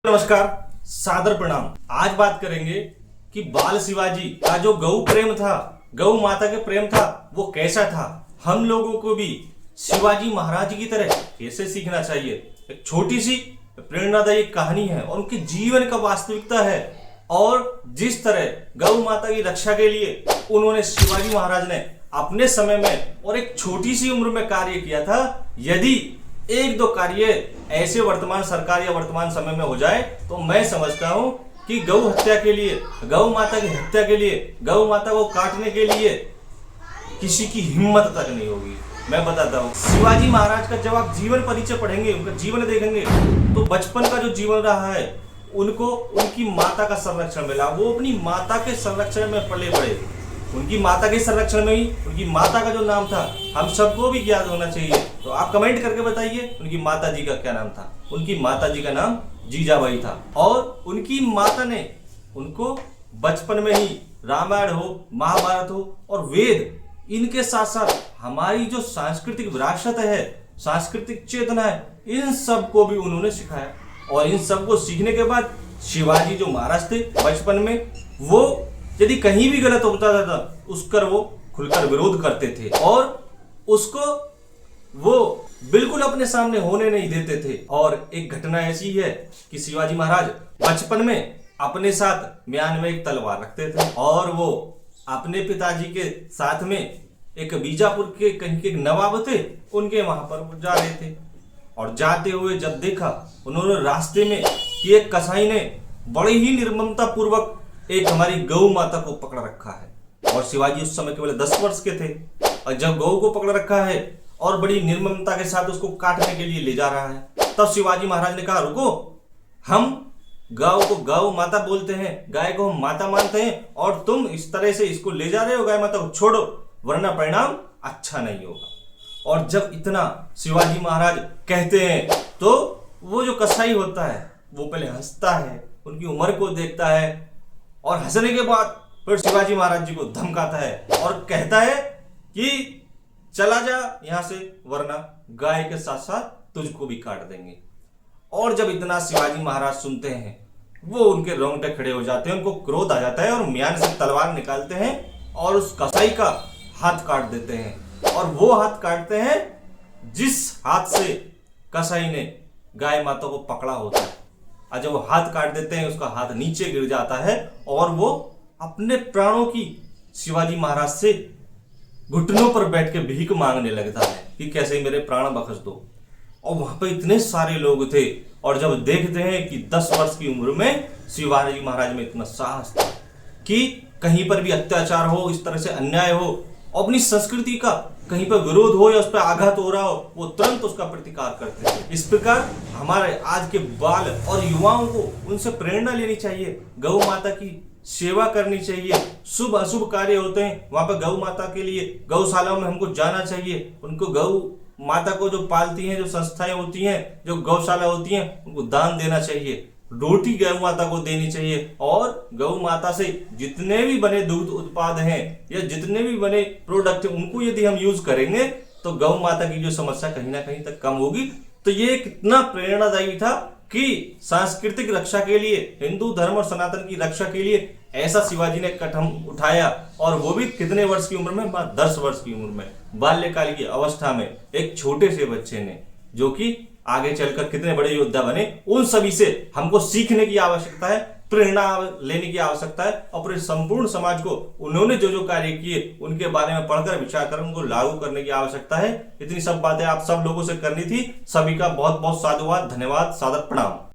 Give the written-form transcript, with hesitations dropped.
नमस्कार, सादर प्रणाम। आज बात करेंगे कि बाल शिवाजी का जो गौ प्रेम था, गौ माता के प्रेम था, वो कैसा था। हम लोगों को भी शिवाजी महाराज की तरह कैसे सीखना चाहिए। एक छोटी सी प्रेरणादायी कहानी है और उनके जीवन का वास्तविकता है। और जिस तरह गौ माता की रक्षा के लिए उन्होंने शिवाजी महाराज ने अपने समय में और एक छोटी सी उम्र में कार्य किया था, यदि एक दो कार्य ऐसे वर्तमान सरकार या वर्तमान समय में हो जाए तो मैं समझता हूं कि गौ हत्या के लिए, गौ माता की हत्या के लिए, गौ माता को काटने के लिए किसी की हिम्मत तक नहीं होगी। मैं बताता हूं, शिवाजी महाराज का जब आप जीवन परिचय पढ़ेंगे, उनका जीवन देखेंगे, तो बचपन का जो जीवन रहा है, उनको उनकी माता का संरक्षण मिला। वो अपनी माता के संरक्षण में पले बड़े। उनकी माता के संरक्षण में ही उनकी माता का जो नाम था हम सबको भी याद होना चाहिए। तो आप कमेंट करके बताइए उनकी माता जी का क्या नाम था। उनकी माता जी का नाम जीजाबाई था। और उनकी माता ने उनको बचपन में ही रामायण हो, महाभारत हो और वेद, इनके साथ साथ हमारी जो सांस्कृतिक विरासत है, सांस्कृतिक चेतना है, इन सब को भी उन्होंने सिखाया। और इन सब को सीखने के बाद शिवाजी जो महाराज थे, बचपन में वो यदि कहीं भी गलत होता था उसका वो खुलकर विरोध करते थे और उसको वो बिल्कुल अपने सामने होने नहीं देते थे। और एक घटना ऐसी है कि शिवाजी महाराज बचपन में अपने साथ म्यान में एक तलवार रखते थे और वो अपने पिताजी के साथ में एक बीजापुर के कहीं के नवाब थे, उनके वहां पर जा रहे थे। और जाते हुए जब देखा उन्होंने रास्ते में कि एक कसाई ने बड़ी ही निर्ममता पूर्वक एक हमारी गौ माता को पकड़ रखा है। और शिवाजी उस समय केवल 10 वर्ष के थे और जब गौ को पकड़ रखा है और बड़ी निर्ममता के साथ उसको काटने के लिए ले जा रहा है, तब शिवाजी महाराज ने कहा, रुको, हम गौ को गौ माता बोलते हैं, गाय को हम माता मानते हैं और तुम इस तरह से इसको ले जा रहे हो, गाय माता को छोड़ो वरना परिणाम अच्छा नहीं होगा। और जब इतना शिवाजी महाराज कहते हैं तो वो जो कसाई होता है वो पहले हंसता है, उनकी उम्र को देखता है और हंसने के बाद फिर शिवाजी महाराज जी को धमकाता है और कहता है कि चला जा यहां से वरना गाय के साथ साथ तुझको भी काट देंगे। और जब इतना शिवाजी महाराज सुनते हैं वो उनके रोंगटे खड़े हो जाते हैं, उनको क्रोध आ जाता है और म्यान से तलवार निकालते हैं और उस कसाई का हाथ काट देते हैं। और वो हाथ काटते हैं जिस हाथ से कसाई ने गाय माता को पकड़ा होता है। और जब वो हाथ काट देते हैं उसका हाथ नीचे गिर जाता है और वो अपने प्राणों की शिवाजी महाराज से घुटनों पर बैठ के भीख मांगने लगता है कि कैसे मेरे प्राण बख्श दो। और वहां पे इतने सारे लोग थे और जब देखते हैं कि 10 वर्ष की उम्र में शिवाजी महाराज में इतना साहस था कि कहीं पर भी अत्याचार हो, इस तरह से अन्याय हो, अपनी संस्कृति का कहीं पर विरोध हो या उस पर आघात हो रहा हो, वो तुरंत उसका प्रतिकार करते थे। इस प्रकार हमारे आज के बाल और युवाओं को उनसे प्रेरणा लेनी चाहिए, गौ माता की सेवा करनी चाहिए। शुभ अशुभ कार्य होते हैं वहां पर गौ माता के लिए गौशालाओं में हमको जाना चाहिए। उनको गौ माता को जो पालती हैं, जो संस्थाएं होती हैं, जो गौशाला होती हैं, उनको दान देना चाहिए, रोटी गौ माता को देनी चाहिए। और गौ माता से जितने भी बने दूध उत्पाद हैं या जितने भी बने प्रोडक्ट हैं, उनको यदि हम यूज करेंगे तो गौ माता की जो समस्या कहीं ना कहीं तक कम होगी। तो ये कितना प्रेरणादायी था कि सांस्कृतिक रक्षा के लिए, हिंदू धर्म और सनातन की रक्षा के लिए ऐसा शिवाजी ने कदम उठाया। और वो भी कितने वर्ष की उम्र में? 10 वर्ष की उम्र में, बाल्यकाल की अवस्था में, एक छोटे से बच्चे ने, जो कि आगे चलकर कितने बड़े योद्धा बने। उन सभी से हमको सीखने की आवश्यकता है, प्रेरणा लेने की आवश्यकता है। और पूरे संपूर्ण समाज को उन्होंने जो जो कार्य किए उनके बारे में पढ़कर विचार कर उनको लागू करने की आवश्यकता है। इतनी सब बातें आप सब लोगों से करनी थी। सभी का बहुत बहुत साधुवाद, धन्यवाद, सादर प्रणाम।